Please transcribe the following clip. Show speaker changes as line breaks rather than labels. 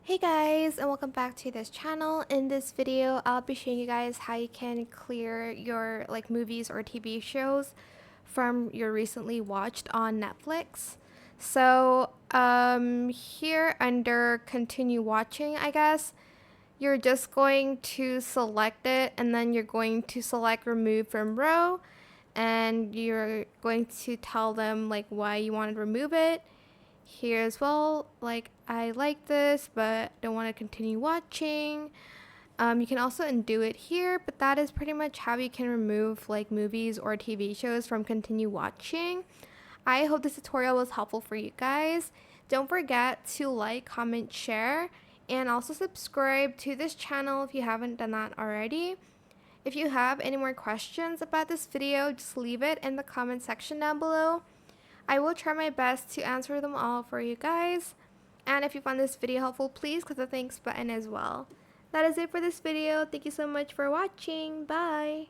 Hey guys, and welcome back to this channel. In this video, I'll be showing you guys how you can clear your movies or TV shows from your recently watched on Netflix. So here under continue watching, I guess, you're just going to select it and then you're going to select remove from row, and you're going to tell them why you want to remove it here as well. I like this but don't want to continue watching. You can also undo it here, but that is pretty much how you can remove movies or TV shows from continue watching. I hope this tutorial was helpful for you guys. Don't forget to like, comment, share, and also subscribe to this channel if you haven't done that already. If you have any more questions about this video, just leave it in the comment section down below. I will try my best to answer them all for you guys. And if you found this video helpful, please click the thanks button as well. That is it for this video. Thank you so much for watching. Bye!